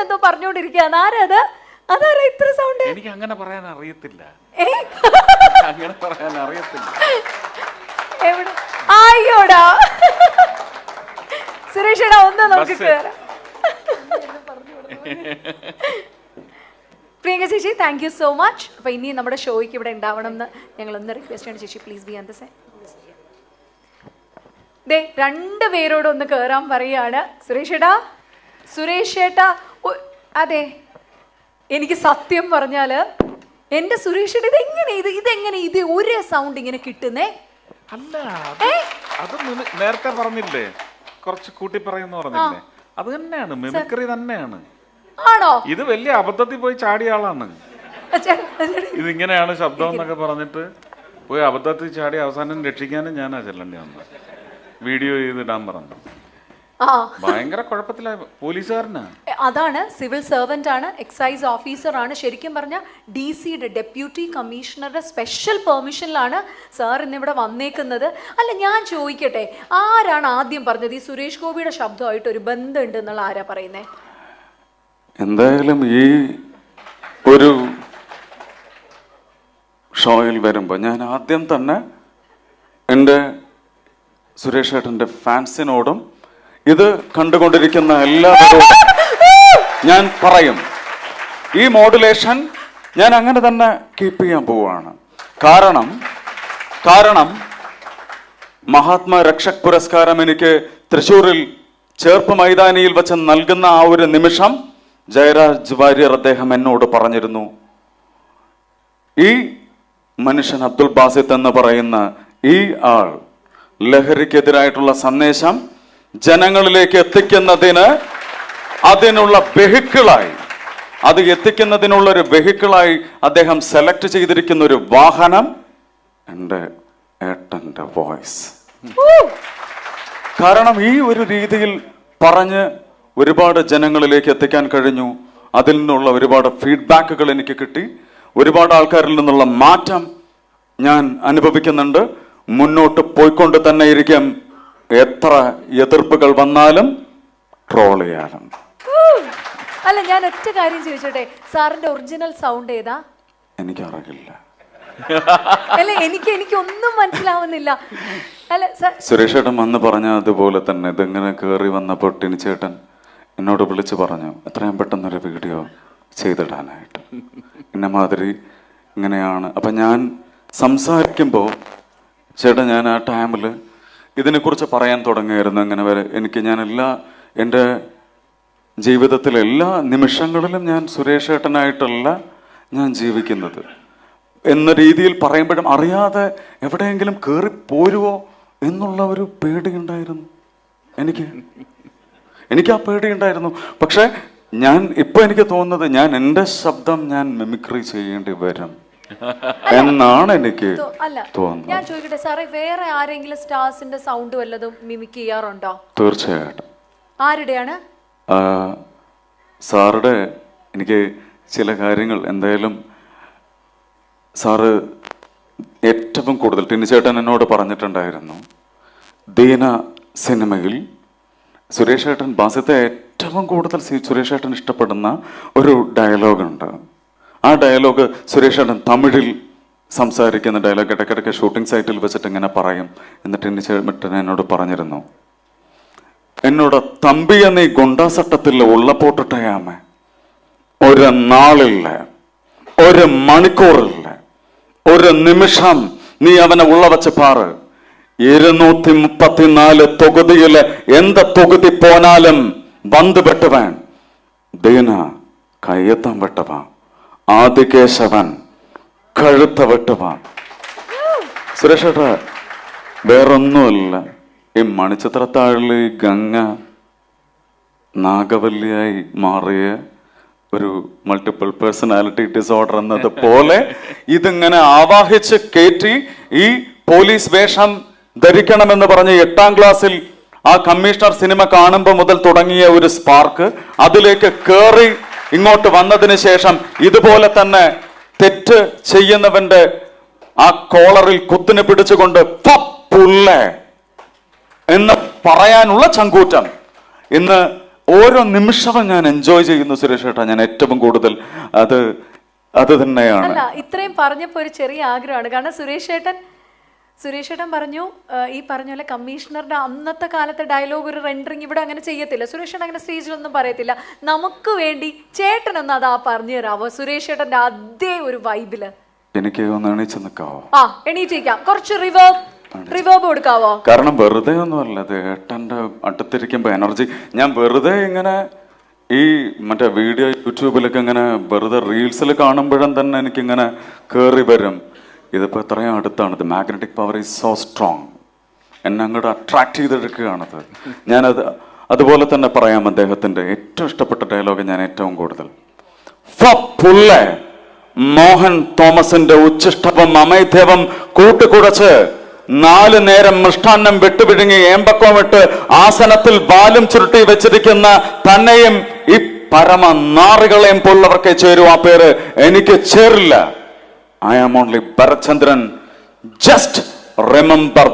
എന്തോ പറഞ്ഞോണ്ടിരിക്കുകയാണ്. ആരത്? അതാരാ ഇത്ര സൗണ്ട്? എനിക്ക് അങ്ങനെ പറയാൻ അറിയത്തില്ല. അങ്ങനെ പറയാൻ അറിയത്തില്ല. എവിടെ? അയ്യോടാ സുരേഷേടാ, ഒന്ന് നമുക്ക് കേറാം. പ്രിയങ്ക ചേച്ചി, താങ്ക് യു സോ മച്ച്. അപ്പൊ ഇനി നമ്മുടെ ഷോയ്ക്ക് ഇവിടെ ഉണ്ടാവണം എന്ന് ഞങ്ങൾ ഒന്ന് റിക്വസ്റ്റ് ആണ്. ചേച്ചി please be on the side. ദേ 2 പേരോട് ഒന്ന് കേറാൻ പറയാണ്. സുരേഷ് ഏട്ടാ, അതെ, എനിക്ക് സത്യം പറഞ്ഞാല് എന്റെ സുരേഷ് ഇതെങ്ങനെ ഇത് ഒരു സൗണ്ട് ഇങ്ങനെ കിട്ടുന്നേ? അല്ല, അത് നേരത്തെ പറഞ്ഞില്ലേ, കുറച്ച് കൂട്ടി പറയുന്ന പറഞ്ഞില്ലേ, അത് തന്നെയാണ്, മിമിക്രി തന്നെയാണ്. ആണോ? ഇത് വലിയ അബദ്ധത്തിൽ പോയി ചാടിയ ആളാണ്. ഇതിങ്ങനെയാണ് ശബ്ദം എന്നൊക്കെ പറഞ്ഞിട്ട് പോയി അബദ്ധത്തിൽ ചാടി അവസാനം രക്ഷിക്കാനും ഞാനാ ചെല്ലേണ്ടി വന്നത്. വീഡിയോ ചെയ്തിടാൻ പറഞ്ഞു. ഭയങ്കര കുഴപ്പത്തിലായ പോലീസുകാരനാ. അതാണ്, സിവിൽ സർവന്റ് ആണ്, എക്സൈസ് ഓഫീസർ ആണ്. ശരിക്കും പറഞ്ഞാൽ DC-യുടെ ഡെപ്യൂട്ടി കമ്മീഷണറുടെ സ്പെഷ്യൽ പെർമിഷനിലാണ് സാർ ഇന്നിവിടെ വന്നേക്കുന്നത്. അല്ല, ഞാൻ ചോദിക്കട്ടെ, ആരാണ് ആദ്യം പറഞ്ഞത് ഈ സുരേഷ് ഗോപിയുടെ ശബ്ദമായിട്ട് ഒരു ബന്ധമുണ്ട് എന്നുള്ള? ആരാ പറയുന്നേ? എന്തായാലും ഈ ഒരു ഷോയിൽ വരുമ്പോൾ ഞാൻ ആദ്യം തന്നെ എൻ്റെ സുരേഷ് ഏട്ടൻ്റെ ഫാൻസിനോടും ഇത് കണ്ടുകൊണ്ടിരിക്കുന്ന എല്ലാവരോടും ഞാൻ പറയും, ഈ മോഡുലേഷൻ ഞാൻ അങ്ങനെ തന്നെ കീപ്പ് ചെയ്യാൻ പോവുകയാണ്. കാരണം മഹാത്മാ രക്ഷക് പുരസ്കാരം എനിക്ക് തൃശ്ശൂരിൽ ചേർപ്പ് മൈതാനിയിൽ വെച്ച് നൽകുന്ന ആ ഒരു നിമിഷം ജയരാജ് വാര്യർ അദ്ദേഹം എന്നോട് പറഞ്ഞിരുന്നു, ഈ മനുഷ്യൻ അബ്ദുൽ ബാസിത്ത് എന്ന് പറയുന്ന ഈ ആൾ ലഹരിക്കെതിരായിട്ടുള്ള സന്ദേശം ജനങ്ങളിലേക്ക് എത്തിക്കുന്നതിന് അതിനുള്ള വെഹിക്കിളായി, അത് എത്തിക്കുന്നതിനുള്ള ഒരു വെഹിക്കിളായി അദ്ദേഹം സെലക്ട് ചെയ്തിരിക്കുന്ന ഒരു വാഹനം എൻ്റെ ഏട്ടൻ്റെ വോയിസ്. കാരണം ഈ ഒരു രീതിയിൽ പറഞ്ഞ് ഒരുപാട് ജനങ്ങളിലേക്ക് എത്തിക്കാൻ കഴിഞ്ഞു. അതിൽ നിന്നുള്ള ഒരുപാട് ഫീഡ്ബാക്കുകൾ എനിക്ക് കിട്ടി. ഒരുപാട് ആൾക്കാരിൽ നിന്നുള്ള മാറ്റം ഞാൻ അനുഭവിക്കുന്നുണ്ട്. മുന്നോട്ട് പോയിക്കൊണ്ട് തന്നെ ഇരിക്കും. എത്ര എതിർപ്പുകൾ വന്നാലും ട്രോൾ ചെയ്യാനും. അല്ല, ഞാൻ ഒറ്റ കാര്യം ചോദിച്ചോട്ടെ, സാറിന്റെ ഒറിജിനൽ സൗണ്ട് ഏതാ? എനിക്കറിയില്ല. അല്ല, എനിക്കൊന്നും മനസ്സിലാവുന്നില്ല. അല്ല, സുരേഷ് ചേട്ടൻ വന്ന് പറഞ്ഞ അതുപോലെ തന്നെ ഇതിങ്ങനെ കയറി വന്നപ്പോൾ ടിനിച്ചേട്ടൻ എന്നോട് വിളിച്ചു പറഞ്ഞു, എത്രയും പെട്ടെന്നൊരു വീഡിയോ ചെയ്തിടാനായിട്ട്, ഇന്ന മാതിരി ഇങ്ങനെയാണ്. അപ്പം ഞാൻ സംസാരിക്കുമ്പോൾ ചേട്ടൻ, ഞാൻ ആ ടൈമിൽ ഇതിനെക്കുറിച്ച് പറയാൻ തുടങ്ങിയായിരുന്നു. അങ്ങനെ വരെ ഞാൻ എൻ്റെ ജീവിതത്തിലെ എല്ലാ നിമിഷങ്ങളിലും ഞാൻ സുരേഷ് ഏട്ടനായിട്ടല്ല ഞാൻ ജീവിക്കുന്നത് എന്ന രീതിയിൽ പറയുമ്പോഴും അറിയാതെ എവിടെയെങ്കിലും കയറിപ്പോരുവോ എന്നുള്ള ഒരു പേടിയുണ്ടായിരുന്നു എനിക്ക് ആ പേടിയുണ്ടായിരുന്നു. പക്ഷെ ഇപ്പൊ എനിക്ക് തോന്നുന്നത് ഞാൻ എൻ്റെ ശബ്ദം ഞാൻ മിമിക്രി ചെയ്യേണ്ടി വരും എന്നാണ് എനിക്ക് തോന്നുന്നത്. ഞാൻ ചോദിക്കട്ടെ സാറേ, വേറെ ആരെങ്കിലും സ്റ്റാർസിന്റെ സൗണ്ട് വല്ലതും മിമിക് ചെയ്യാറുണ്ടോ? തീർച്ചയായിട്ടും. ആരുടെയാണ്? സാറുടെ എനിക്ക് ചില കാര്യങ്ങൾ എന്തായാലും സാറ് ഏറ്റവും കൂടുതൽ ടിനിച്ചേട്ടൻ എന്നോട് പറഞ്ഞിട്ടുണ്ടായിരുന്നു, ദീന സിനിമയിൽ സുരേഷ് ഏട്ടൻ ബാസിത്തെ ഏറ്റവും കൂടുതൽ സുരേഷ് ഏട്ടൻ ഇഷ്ടപ്പെടുന്ന ഒരു ഡയലോഗുണ്ട്. ആ ഡയലോഗ് സുരേഷ് ഏട്ടൻ തമിഴിൽ സംസാരിക്കുന്ന ഡയലോഗ് ഇടയ്ക്കിടയ്ക്ക് ഷൂട്ടിംഗ് സൈറ്റിൽ വെച്ചിട്ട് ഇങ്ങനെ പറയും. എന്നിട്ട് ടിനിച്ചേട്ടൻ എന്നോട് പറഞ്ഞിരുന്നു, എന്നോട് തമ്പിയ നീ ഗുണ്ടാസട്ടത്തിൽ ഉള്ളപ്പോട്ടിട്ടയാമേ, ഒരു നാളില്ല, ഒരു മണിക്കൂറില്ല, ഒരു നിമിഷം നീ അവനെ ഉള്ള വെച്ച് പാറ്. 234 തൊകുതിയില് എന്ത് തൊകുതി പോനാലും വന്ന് വെട്ടുവാൻ ദീന കയ്യെത്താൻ വെട്ടുവാൻ, ആദികേശവൻ കഴുത്ത വെട്ടുവാൻ. സുരേഷ് ഏട്ടാ, വേറൊന്നുമല്ല, ഈ മണിച്ചിത്രത്താഴില് ഗംഗ നാഗവല്ലിയായി മാറിയ ഒരു മൾട്ടിപ്പിൾ പേഴ്സണാലിറ്റി ഡിസോർഡർ എന്നത് പോലെ ഇതിങ്ങനെ ആവാഹിച്ച് കയറ്റി ഈ പോലീസ് വേഷം ധരിക്കണമെന്ന് പറഞ്ഞ് 8ാം ക്ലാസ്സിൽ ആ കമ്മീഷണർ സിനിമ കാണുമ്പോൾ മുതൽ തുടങ്ങിയ ഒരു സ്പാർക്ക് അതിലേക്ക് കയറി ഇങ്ങോട്ട് വന്നതിന് ശേഷം ഇതുപോലെ തന്നെ തെറ്റ് ചെയ്യുന്നവന്റെ ആ കോളറിൽ കുത്തിനെ പിടിച്ചുകൊണ്ട് പുല്ലേ എന്ന് പറയാനുള്ള ചങ്കൂറ്റം ഇന്ന് ഓരോ നിമിഷവും ഞാൻ എൻജോയ് ചെയ്യുന്നു സുരേഷ് ഏട്ടാ. ഞാൻ ഏറ്റവും കൂടുതൽ അത് തന്നെയാണ്. അല്ല, ഇത്രയും പറഞ്ഞപ്പോൾ ഒരു ചെറിയ ആഗ്രഹമാണ്. കാരണം സുരേഷ് ഏട്ടൻ പറഞ്ഞു ഈ പറഞ്ഞ പോലെ കമ്മീഷണറുടെ അന്നത്തെ കാലത്തെ ഡയലോഗ് ഒരു റെൻഡറിങ് ഇവിടെ അങ്ങനെ ചെയ്യത്തില്ല. സുരേഷ് ഏട്ടൻ അങ്ങനെ സ്റ്റേജിലൊന്നും പറയത്തില്ല. നമുക്ക് വേണ്ടി ചേട്ടനൊന്ന് അതാ പറഞ്ഞു തരാവോ സുരേഷ് ഏട്ടന്റെ അതേ ഒരു വൈബില്? എനിക്ക് ഒന്ന് എണീച്ച് നിൽക്കാവോ? എണീറ്റിരിക്കാം. കുറച്ച് റിവേർബ് കൊടുക്കാവോ? കാരണം വെറുതെ ഒന്നുമല്ല, അത് ഏട്ടൻ്റെ അടുത്തിരിക്കുമ്പോൾ എനർജി. ഞാൻ വെറുതെ ഇങ്ങനെ ഈ മറ്റേ വീഡിയോ യൂട്യൂബിലൊക്കെ ഇങ്ങനെ വെറുതെ റീൽസിൽ കാണുമ്പോഴും തന്നെ എനിക്കിങ്ങനെ കയറി വരും. ഇതിപ്പോൾ എത്രയും അടുത്താണ്. ഇത് magnetic power is so strong. എന്നെ അങ്ങോട്ട് അട്രാക്ട് ചെയ്തെടുക്കുകയാണത്. ഞാനത് അതുപോലെ തന്നെ പറയാം. അദ്ദേഹത്തിൻ്റെ ഏറ്റവും ഇഷ്ടപ്പെട്ട ഡയലോഗ് ഞാൻ ഏറ്റവും കൂടുതൽ മോഹൻ തോമസിന്റെ ഉച്ഛിഷ്ടവും അമൈദേവം കൂട്ടുകുടച്ച് 4 നേരം മൃഷ്ടാന്നം വെട്ടുപിഴുങ്ങി ഏമ്പക്കോമിട്ട് ആസനത്തിൽ ബാലും ചുരുട്ടി വെച്ചിരിക്കുന്ന തന്നെയും ഈ പരമ നാറികളെയും പോലുള്ളവർക്കേ ചേരൂ. ആ പേര് എനിക്ക് ചേരില്ല. I am only Bharachandran. Just remember